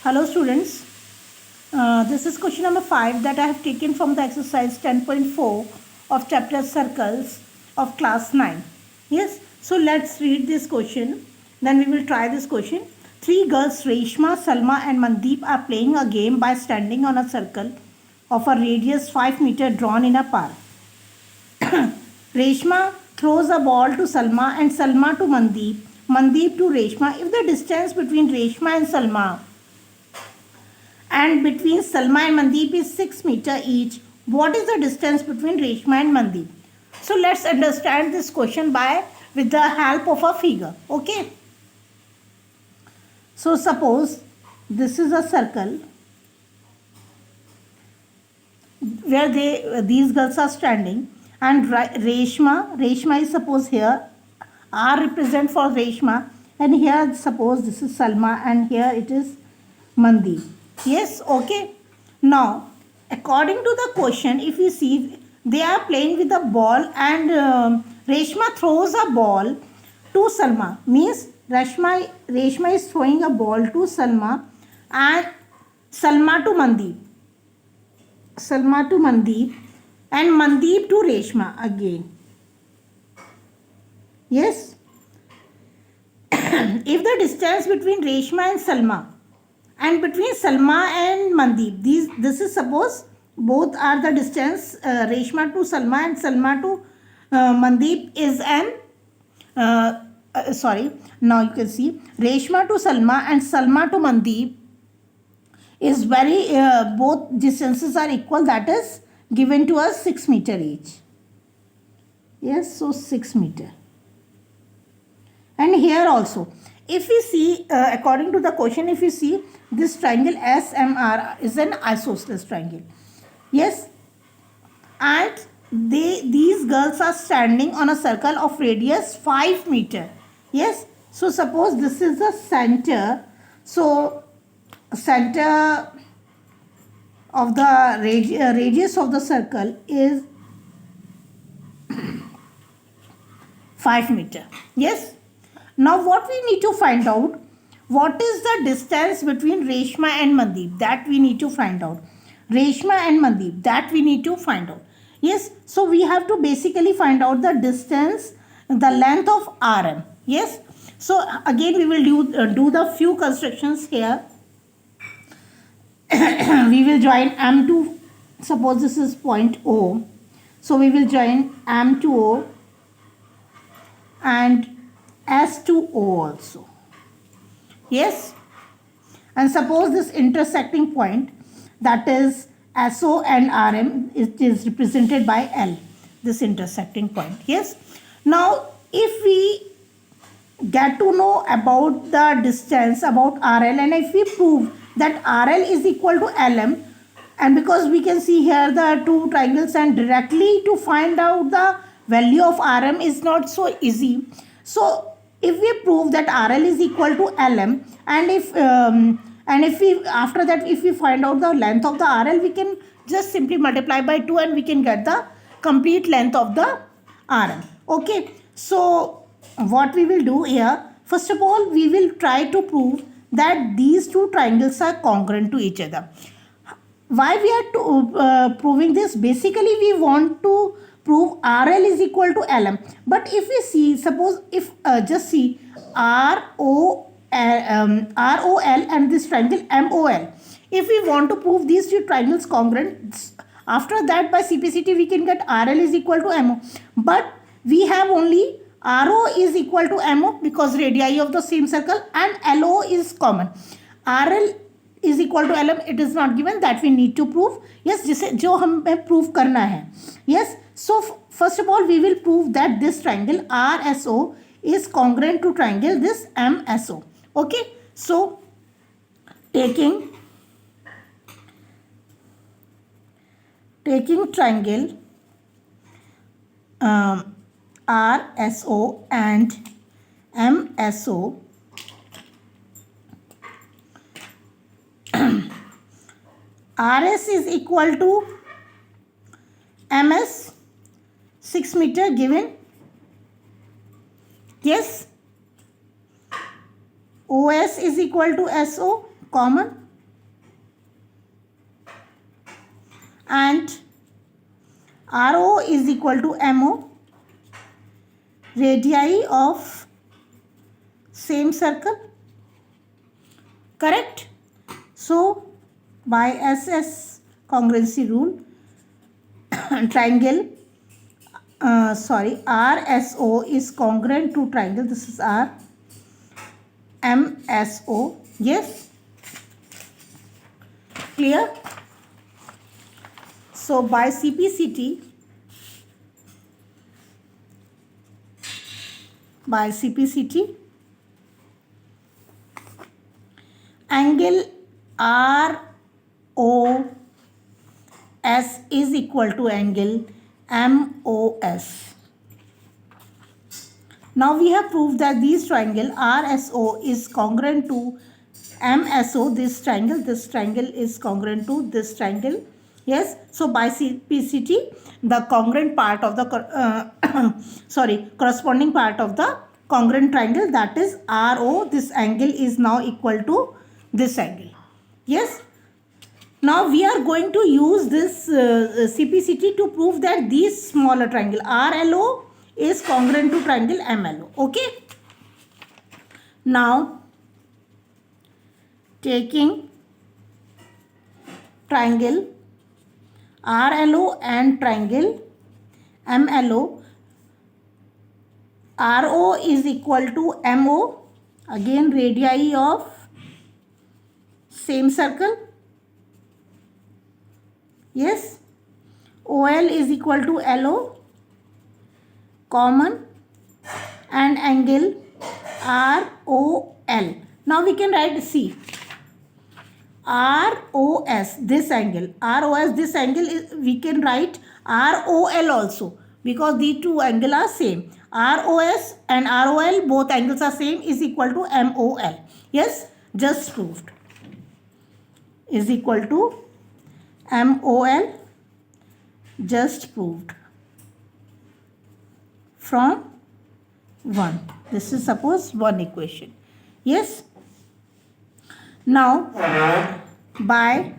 Hello students, this is question number 5 that I have taken from the exercise 10.4 of chapter circles of class 9. Yes, so let's read this question, then we will try this question. Three girls, Reshma, Salma and Mandeep, are playing a game by standing on a circle of a radius 5 meter drawn in a park. Reshma throws a ball to Salma and Salma to Mandeep, Mandeep to Reshma. If the distance between Reshma and Salma and between Salma and Mandeep is 6 meter each, what is the distance between Reshma and Mandeep? So let's understand this question with the help of a figure. Okay. So suppose this is a circle where these girls are standing, and Reshma is suppose here, R represent for Reshma, and here suppose this is Salma and here it is Mandeep. Yes, okay. Now, according to the question, if you see, they are playing with a ball and Reshma throws a ball to Salma. Means Reshma is throwing a ball to Salma and Salma to Mandeep. Salma to Mandeep and Mandeep to Reshma again. Yes. If the distance between Reshma and Salma and between Salma and Mandeep, this is suppose both are the distance, Reshma to Salma and Salma to Mandeep is now you can see Reshma to Salma and Salma to Mandeep is both distances are equal, that is given to us 6 meter each. Yes, so 6 meter. And here also, if we see, according to the question, if you see, this triangle SMR is an isosceles triangle. Yes, and these girls are standing on a circle of radius 5 meter. Yes, so suppose this is the center. So center of the radius of the circle is 5 meter. Yes. Now what we need to find out, what is the distance between Reshma and Mandeep, that we need to find out. Reshma and Mandeep, that we need to find out. Yes, so we have to basically find out the distance, the length of RM. Yes, so again we will do the few constructions here. We will join M to, suppose this is point O. So we will join M to O and S to O also. Yes, and suppose this intersecting point, that is SO and RM, it is represented by L, this intersecting point. Yes, now if we get to know about the distance, about RL, and if we prove that RL is equal to LM, and because we can see here the two triangles, and directly to find out the value of RM is not so easy. So if we prove that RL is equal to LM, and if we after that if we find out the length of the RL, we can just simply multiply by 2 and we can get the complete length of the RM. Okay, so what we will do here, first of all we will try to prove that these two triangles are congruent to each other. Why we are proving this? Basically we want to prove RL is equal to LM. But if we see, suppose if just see ROL and this triangle MOL. If we want to prove these two triangles congruent, after that by CPCT we can get RL is equal to MO. But we have only RO is equal to MO because radii of the same circle, and LO is common. RL is equal to LM, it is not given, that we need to prove. Yes, जिसे जो हमें prove करना है. Yes, so first of all we will prove that this triangle RSO is congruent to triangle this MSO. Okay, so taking triangle RSO and MSO, RS is equal to MS, 6 meter given. Yes, OS is equal to SO, common. and RO is equal to MO, radii of same circle, correct? So by SS congruency rule, triangle RSO is congruent to triangle, this is R MSO, yes, clear? So by CPCT, angle ROS is equal to angle MOS. Now we have proved that this triangle RSO is congruent to MSO, this triangle is congruent to this triangle. Yes, so by CPCT, the congruent part of the corresponding part of the congruent triangle, that is RO, this angle is now equal to this angle. Yes. Now we are going to use this CPCT to prove that this smaller triangle RLO is congruent to triangle MLO. Okay. Now taking triangle RLO and triangle MLO, RO is equal to MO, again radii of same circle, yes, OL is equal to LO, common, and angle ROL. Now we can write C. ROS, this angle, we can write ROL also, because these two angles are same. ROS and ROL, both angles are same, is equal to MOL. Yes, just proved. Is equal to MOL, just proved from 1. This is suppose one equation. Yes. Now by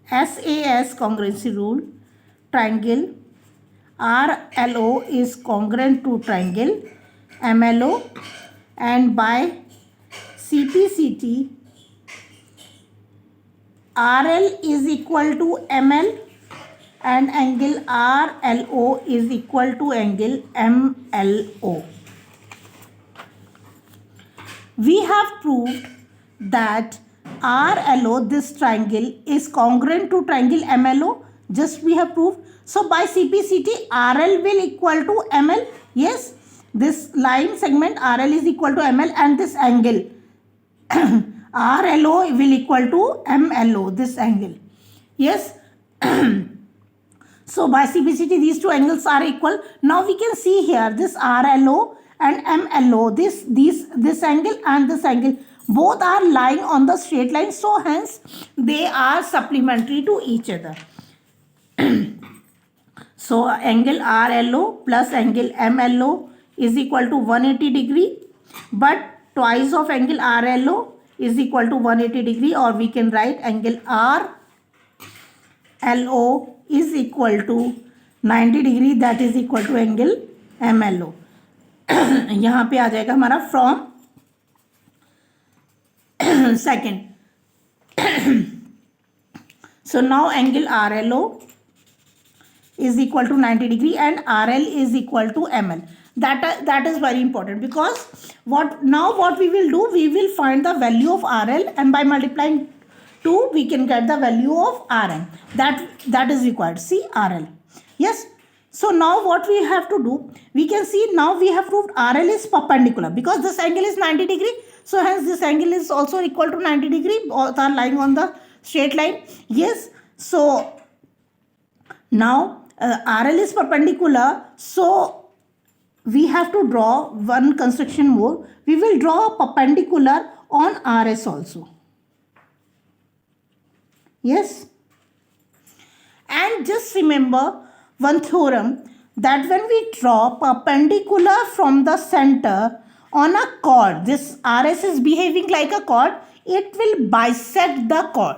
SAS congruency rule, triangle RLO is congruent to triangle MLO, and by CPCT, RL is equal to ML and angle RLO is equal to angle MLO. We have proved that RLO, this triangle, is congruent to triangle MLO. Just we have proved. So by CPCT, RL will equal to ML. Yes, this line segment RL is equal to ML, and this angle RLO will equal to MLO, this angle. Yes. So by CPCT, these two angles are equal. Now we can see here this RLO and MLO, this angle and this angle, both are lying on the straight line. So hence they are supplementary to each other. So angle RLO plus angle MLO is equal to 180 degree, but twice of angle RLO is equal to 180 degree, or we can write angle RLO is equal to 90 degree, that is equal to angle MLO. यहाँ पे आ जाएगा हमारा from second. So now angle RLO is equal to 90 degree and RL is equal to ML. That is very important, because what we will do, we will find the value of RL, and by multiplying 2 we can get the value of RM. That is required. See, RL. Yes. So now what we have to do, we can see now we have proved RL is perpendicular, because this angle is 90 degree. So hence this angle is also equal to 90 degree, both are lying on the straight line. Yes. So now RL is perpendicular, so we have to draw one construction more. We will draw a perpendicular on RS also. Yes. And just remember one theorem, that when we draw perpendicular from the center on a chord, this RS is behaving like a chord, it will bisect the chord.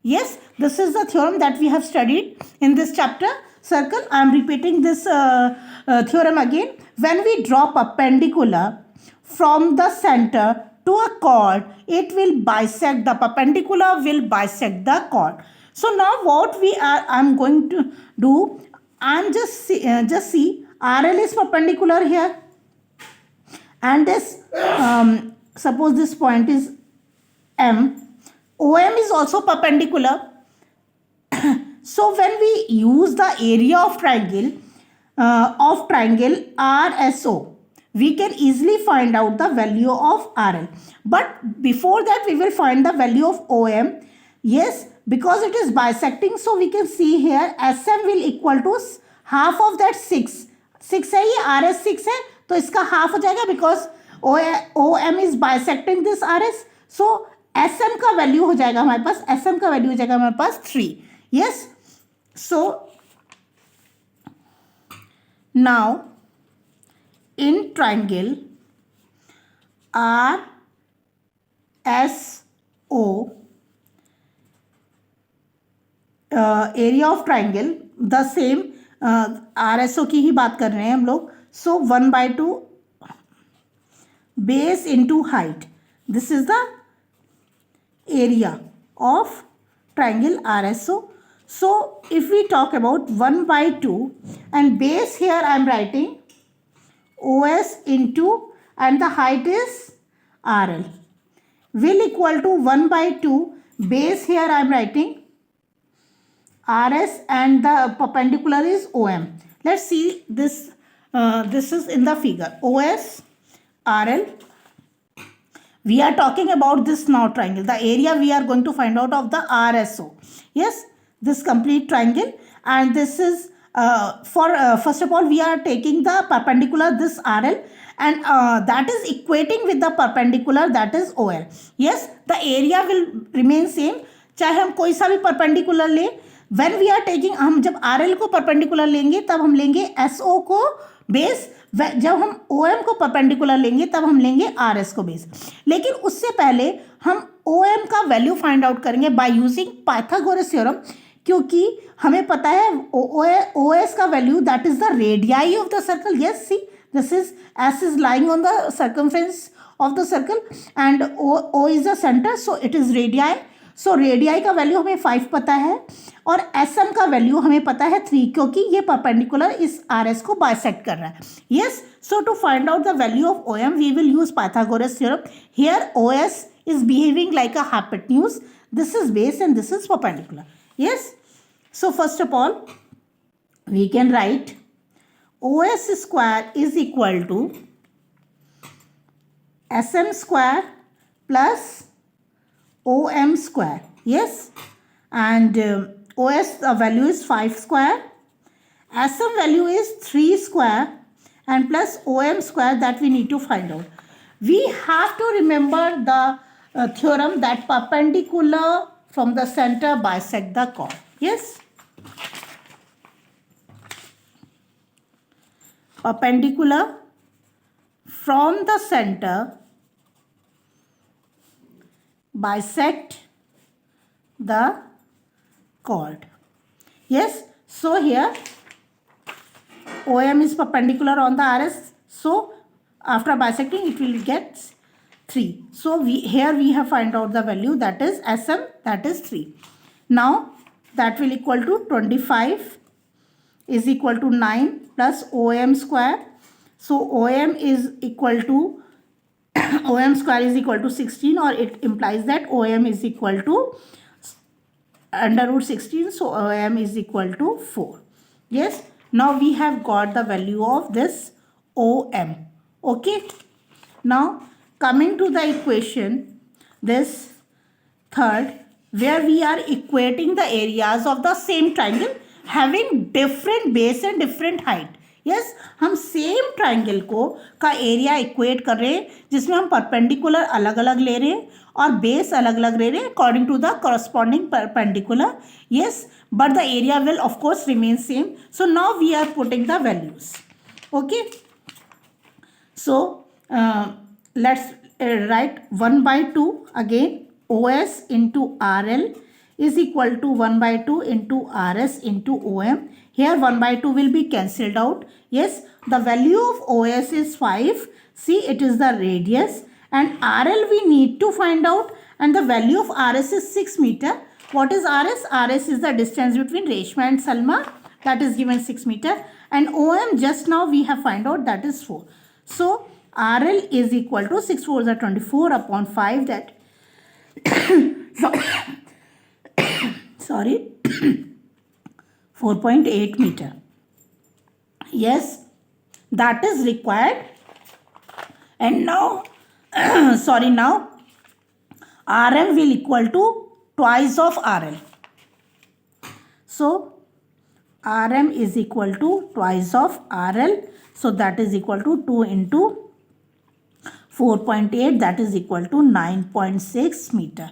Yes, this is the theorem that we have studied in this chapter. Circle, I am repeating this theorem again. When we draw perpendicular from the center to a chord, it will bisect, the perpendicular will bisect the chord. So now what I'm going to do, I'm just see RL is perpendicular here, and this suppose this point is M. OM is also perpendicular. So when we use the area of triangle RSO, we can easily find out the value of RL. But before that, we will find the value of OM. Yes, because it is bisecting, so we can see here SM will equal to half of that 6. 6 है ये, RS 6 है, तो इसका half हो जाएगा because OM is bisecting this RS. So SM का value हो जाएगा हमारे पास, SM का वैल्यू हो जाएगा हमारे पास 3. Yes. So now in triangle RSO, area of triangle, the same RSO की ही बात कर रहे हैं हम लोग. So 1/2 base into height. This is the area of triangle RSO. So if we talk about 1/2 and base, here I am writing OS into, and the height is RL, will equal to 1/2 base, here I am writing RS, and the perpendicular is OM. Let's see this. This is in the figure. OS, RL. We are talking about this now triangle. The area we are going to find out of the RSO. Yes, this complete triangle, and this is first of all we are taking the perpendicular, this RL, and that is equating with the perpendicular, that is OL. Yes, the area will remain same चाहे हम कोई सा भी perpendicular ले. When we are taking, हम जब RL को perpendicular लेंगे तब हम लेंगे SO को बेस, जब हम OM को परपेंडिकुलर लेंगे तब हम लेंगे RS को बेस. लेकिन उससे पहले हम OM का वैल्यू फाइंड आउट करेंगे बाय यूजिंग पाइथागोरस थ्योरम, क्योंकि हमें पता है OS का value, that is the radii of the circle. Yes, see this is S is lying on the circumference of the circle and O is the center, so it is radii. So radii का value हमें 5 पता है और SM का value हमें पता है 3, क्योंकि ये परपेंडिकुलर इस RS को बाइसेक्ट कर रहा है. Yes, so to find out the value of OM we will use Pythagoras theorem. Here OS is behaving like a hypotenuse. This is base and this is perpendicular. Yes, so first of all we can write OS square is equal to SM square plus OM square. Yes, and OS the value is 5 square, SM value is 3 square, and plus OM square that we need to find out. We have to remember the theorem that perpendicular from the center bisect the chord. Yes, perpendicular from the center bisect the chord. Yes, so here OM is perpendicular on the RS, so after bisecting it will get 3. So here we have find out the value, that is SM, that is 3. Now that will equal to 25 is equal to 9 plus OM square. So OM is equal to OM square is equal to 16, or it implies that OM is equal to under root 16, so OM is equal to 4. Yes, now we have got the value of this OM. Okay, now coming to the equation, this third, where we are equating the areas of the same triangle having different base and different height. Yes, हम same triangle को का area equate कर रहे हैं, जिसमें हम perpendicular अलग अलग ले रहे हैं और बेस अलग अलग ले रहे हैं according to the corresponding perpendicular. Yes, but the area will of course remain same. So now we are putting the values. Okay, so let's write 1/2 again OS into RL is equal to 1 by 2 into RS into OM. Here 1 by 2 will be cancelled out. Yes, the value of OS is 5. See, it is the radius, and RL we need to find out, and the value of RS is 6 meter. What is RS? RS is the distance between Reshma and Salma, that is given 6 meter, and OM just now we have find out, that is 4. So RL is equal to 6 4s are 24 upon 5, that sorry 4.8 meter. Yes, that is required. And now sorry, now RM will equal to twice of RL. So RM is equal to twice of RL. So that is equal to 2 into 4.8, that is equal to 9.6 meter.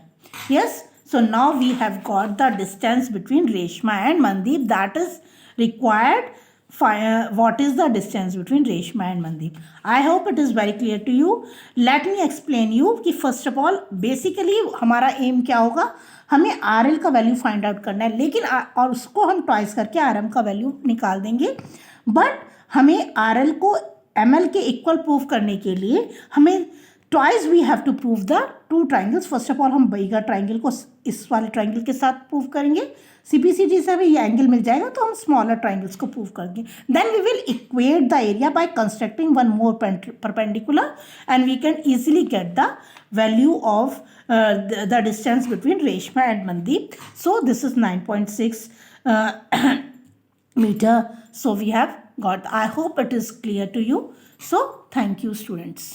Yes, so now we have got the distance between Reshma and Mandeep, that is required. What is the distance between Reshma and Mandeep? I hope it is very clear to you. Let me explain you कि first of all basically हमारा aim क्या होगा, हमें RL का value find out करना है, लेकिन और उसको हम ट्वाइस करके RM का वैल्यू निकाल देंगे. बट हमें RL को ML के इक्वल प्रूव करने के लिए हमें twice we have to prove the two triangles. First of all हम बईगा ट्राइंगल को इस वाले ट्राइंगल के साथ प्रूव करेंगे. CPCT से हमें ये एंगल मिल जाएगा तो हम स्मॉलर ट्राइंगल्स को प्रूव करेंगे. Then we will equate the area by constructing one more perpendicular and we can easily get the value of the distance between Reshma and Mandeep. So this is 9.6 meter. So we have got, I hope it is clear to you. So thank you students.